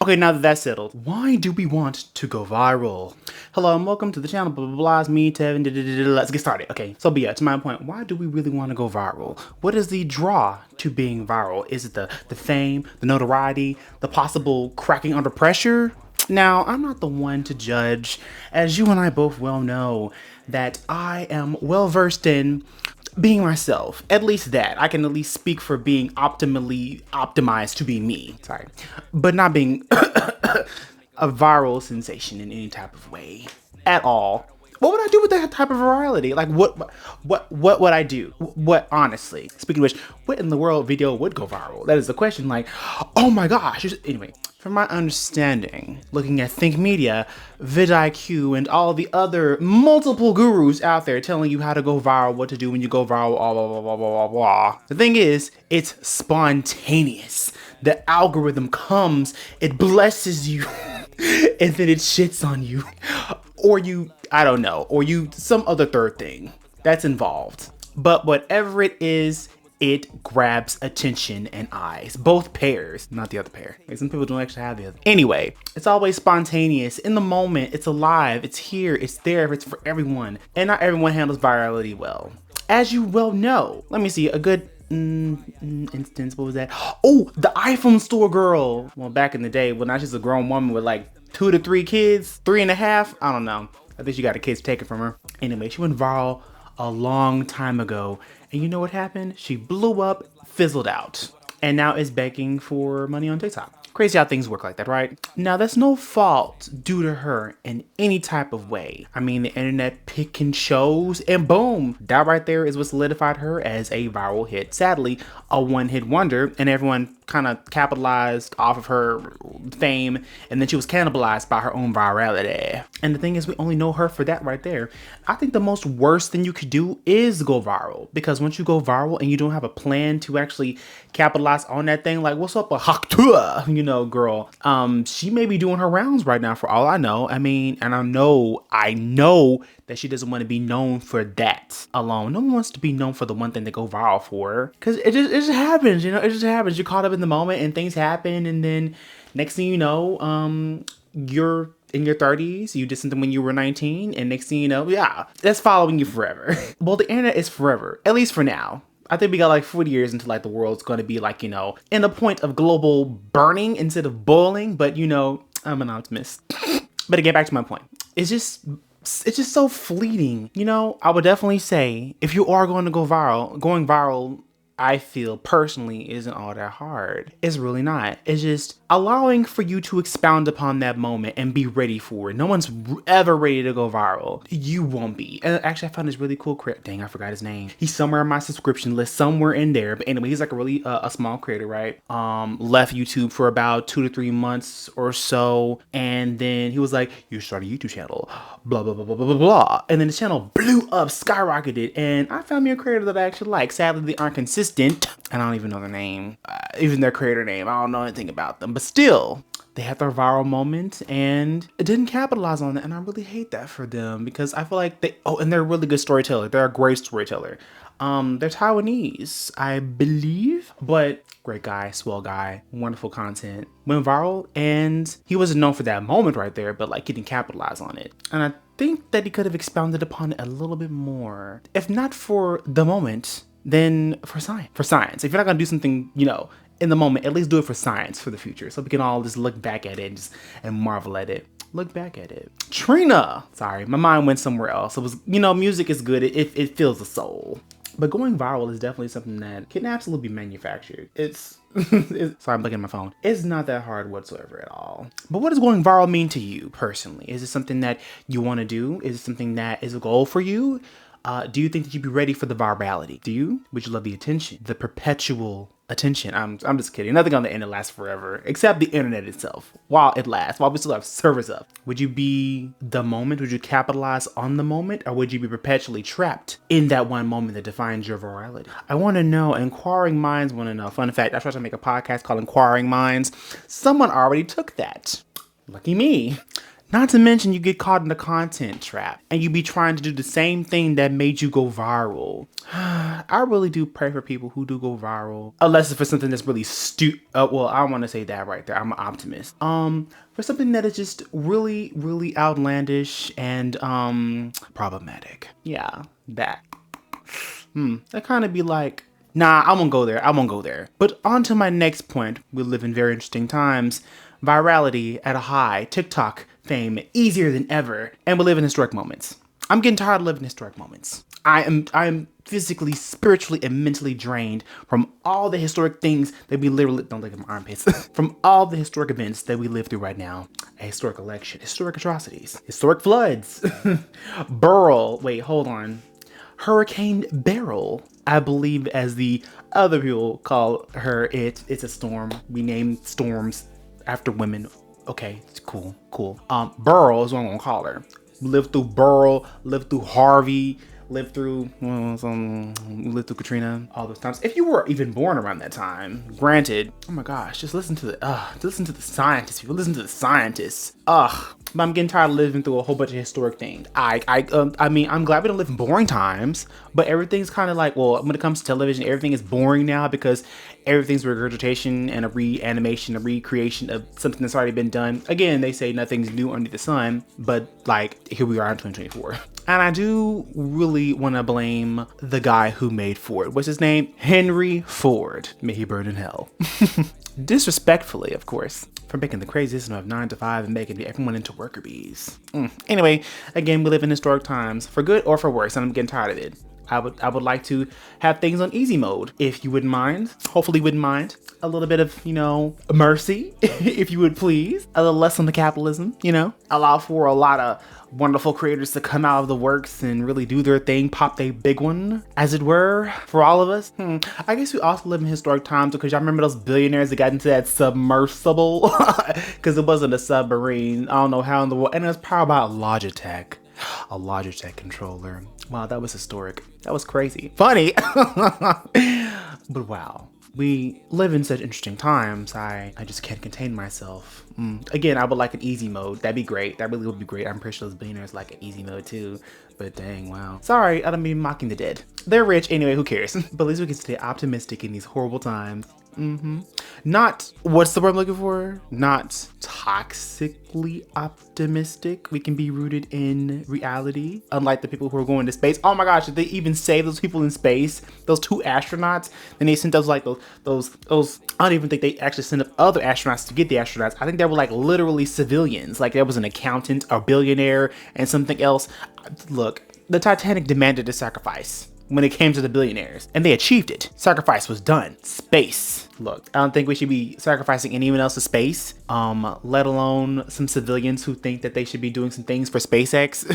Okay, now that that's settled, why do we want to go viral? Hello and welcome to the channel, blah, blah, blah, it's me, Tevin, let's get started. Okay, so but yeah, to my point, why do we really want to go viral? What is the draw to being viral? Is it the fame, the notoriety, the possible cracking under pressure? Now, I'm not the one to judge, as you and I both well know that I am well versed in being myself. At least that. I can at least speak for being optimally optimized to be me. Sorry. But not being a viral sensation in any type of way at all. What would I do with that type of virality? Like what would I do? What, honestly, speaking of which, what in the world video would go viral? That is the question. Like, oh my gosh. Anyway, from my understanding, looking at Think Media, vidIQ, and all the other multiple gurus out there telling you how to go viral, what to do when you go viral, blah, blah, blah, blah, blah, blah. The thing is, it's spontaneous. The algorithm comes, it blesses you, and then it shits on you. Or you, I don't know, or you, some other third thing that's involved. But whatever it is, it grabs attention and eyes. Both pairs, not the other pair. Some people don't actually have the other. Anyway, it's always spontaneous. In the moment, it's alive, it's here, it's there, it's for everyone. And not everyone handles virality well. As you well know, let me see, a good instance, what was that? Oh, the iPhone store girl. Well, back in the day, well, now she's a grown woman with like 2 to 3 kids, 3.5, I don't know. I think she got a kid taken from her. Anyway, she went viral a long time ago. And you know what happened? She blew up, fizzled out, and now is begging for money on TikTok. Crazy how things work like that, right? Now, that's no fault due to her in any type of way. I mean, the internet pick and chose, and boom, that right there is what solidified her as a viral hit. Sadly, a one-hit wonder, and everyone kind of capitalized off of her fame, and then she was cannibalized by her own virality. And the thing is, we only know her for that right there. I think the most worst thing you could do is go viral, because once you go viral and you don't have a plan to actually capitalize on that thing, like, what's up, a haktua, you know, girl, she may be doing her rounds right now for all I know. I mean, and I know that she doesn't want to be known for that alone. No one wants to be known for the one thing they go viral for, because it just happens, you know. It just happens. You're caught up in the moment and things happen, and then next thing you know, you're in your 30s, you did something when you were 19, and next thing you know, yeah, that's following you forever. Well, the internet is forever, at least for now. I think we got like 40 years until like the world's going to be like, you know, in the point of global burning instead of boiling. But you know, I'm an optimist. But to get back to my point, it's just so fleeting. You know, I would definitely say if you are going to go viral, going viral, I feel personally isn't all that hard. It's really not. It's just allowing for you to expound upon that moment and be ready for it. No one's ever ready to go viral. You won't be. And actually, I found this really cool creator. Dang, I forgot his name. He's somewhere on my subscription list, somewhere in there. But anyway, he's like a really a small creator, right? Left YouTube for about 2 to 3 months or so, and then he was like, "You start a YouTube channel, blah blah blah blah blah blah blah." And then the channel blew up, skyrocketed, and I found me a creator that I actually like. Sadly, they aren't consistent. And I don't even know their name, even their creator name. I don't know anything about them, but still, they had their viral moment and it didn't capitalize on it. And I really hate that for them, because I feel like and they're a really good storyteller. They're a great storyteller. They're Taiwanese, I believe, but great guy, swell guy, wonderful content. Went viral, and he wasn't known for that moment right there, but like he didn't capitalize on it. And I think that he could have expounded upon it a little bit more, if not for the moment, then for science. If you're not gonna do something, you know, in the moment, at least do it for science, for the future, so we can all just look back at it and marvel at it. Look back at it. Trina! Sorry, my mind went somewhere else. It was, you know, music is good. It fills the soul. But going viral is definitely something that can absolutely be manufactured. Sorry, I'm looking at my phone. It's not that hard whatsoever at all. But what does going viral mean to you personally? Is it something that you want to do? Is it something that is a goal for you? Do you think that you'd be ready for the virality? Would you love the attention? The perpetual attention? I'm just kidding. Nothing on the internet lasts forever, except the internet itself. While it lasts, while we still have servers up. Would you be the moment? Would you capitalize on the moment? Or would you be perpetually trapped in that one moment that defines your virality? I want to know. Inquiring minds want to know. Fun fact, I tried to make a podcast called Inquiring Minds. Someone already took that. Lucky me. Not to mention you get caught in the content trap and you be trying to do the same thing that made you go viral. I really do pray for people who do go viral, unless it's for something that's really well, I don't want to say that right there. I'm an optimist. For something that is just really, really outlandish and problematic. Yeah, that. That kind of be like, nah, I won't go there. I won't go there. But on to my next point. We live in very interesting times. Virality at a high. TikTok fame easier than ever. And we live in historic moments. I'm getting tired of living historic moments. I am physically, spiritually, and mentally drained from all the historic things that we literally, don't look at my armpits, from all the historic events that we live through right now. A historic election, historic atrocities, historic floods, Hurricane Beryl, I believe, as the other people call her. It's a storm. We name storms after women. Okay, it's cool. Beryl is what I'm gonna call her. Lived through Beryl, lived through Harvey, lived through Katrina, all those times. If you were even born around that time, granted. Oh my gosh, just listen to the scientists. People listen to the scientists. But I'm getting tired of living through a whole bunch of historic things. I mean, I'm glad we don't live in boring times, but everything's kind of like, well, when it comes to television, everything is boring now because everything's regurgitation and a reanimation, a recreation of something that's already been done. Again, they say nothing's new under the sun, but like, here we are in 2024. And I do really want to blame the guy who made Ford. What's his name? Henry Ford. May he burn in hell. Disrespectfully, of course, for making the craziest of 9 to 5 and making everyone into worker bees. Anyway, again, we live in historic times, for good or for worse, and I'm getting tired of it. I would like to have things on easy mode, if you wouldn't mind. Hopefully you wouldn't mind. A little bit of, mercy, if you would please. A little less on the capitalism, Allow for a lot of wonderful creators to come out of the works and really do their thing, pop their big one, as it were, for all of us. I guess we also live in historic times because y'all remember those billionaires that got into that submersible? Because it wasn't a submarine. I don't know how in the world. And it was powered by a Logitech controller. Wow, that was historic. That was crazy. Funny. But wow. We live in such interesting times. I just can't contain myself. Again, I would like an easy mode. That'd be great. That really would be great. I'm pretty sure those billionaires like an easy mode too. But dang, wow. Sorry, I don't mean mocking the dead. They're rich anyway, who cares? But at least we can stay optimistic in these horrible times. Not, what's the word I'm looking for? Not toxically optimistic. We can be rooted in reality. Unlike the people who are going to space. Oh my gosh, did they even save those people in space? Those 2 astronauts? Then they sent those like those, I don't even think they actually sent up other astronauts to get the astronauts. I think they were like literally civilians. Like there was an accountant, a billionaire, and something else. Look, the Titanic demanded a sacrifice when it came to the billionaires, and they achieved it. Sacrifice was done. Space. Look, I don't think we should be sacrificing anyone else to space, let alone some civilians who think that they should be doing some things for SpaceX.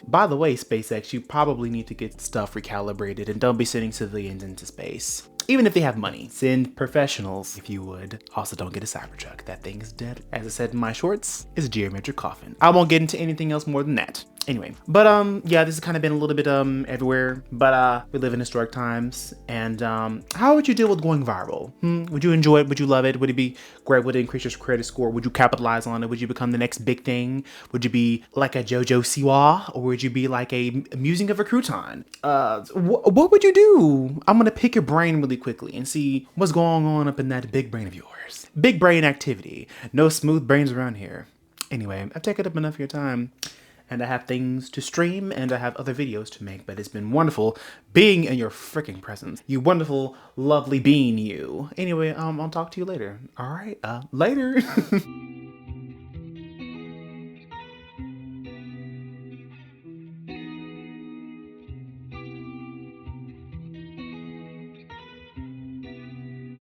By the way, SpaceX, you probably need to get stuff recalibrated and don't be sending civilians into space. Even if they have money, send professionals, if you would. Also, don't get a Cybertruck. That thing is dead. As I said in my shorts, it's a geometric coffin. I won't get into anything else more than that. Anyway, but yeah, this has kind of been a little bit everywhere, but we live in historic times. And how would you deal with going viral? Would you enjoy it? Would you love it? Would it be great? Would it increase your credit score? Would you capitalize on it? Would you become the next big thing? Would you be like a JoJo Siwa, or would you be like a musing of a crouton? What would you do? I'm gonna pick your brain really quickly and see what's going on up in that big brain of yours. Big brain activity. No smooth brains around here. Anyway, I've taken up enough of your time. And I have things to stream and I have other videos to make, but it's been wonderful being in your freaking presence. You wonderful, lovely being you. Anyway, I'll talk to you later. All right, later.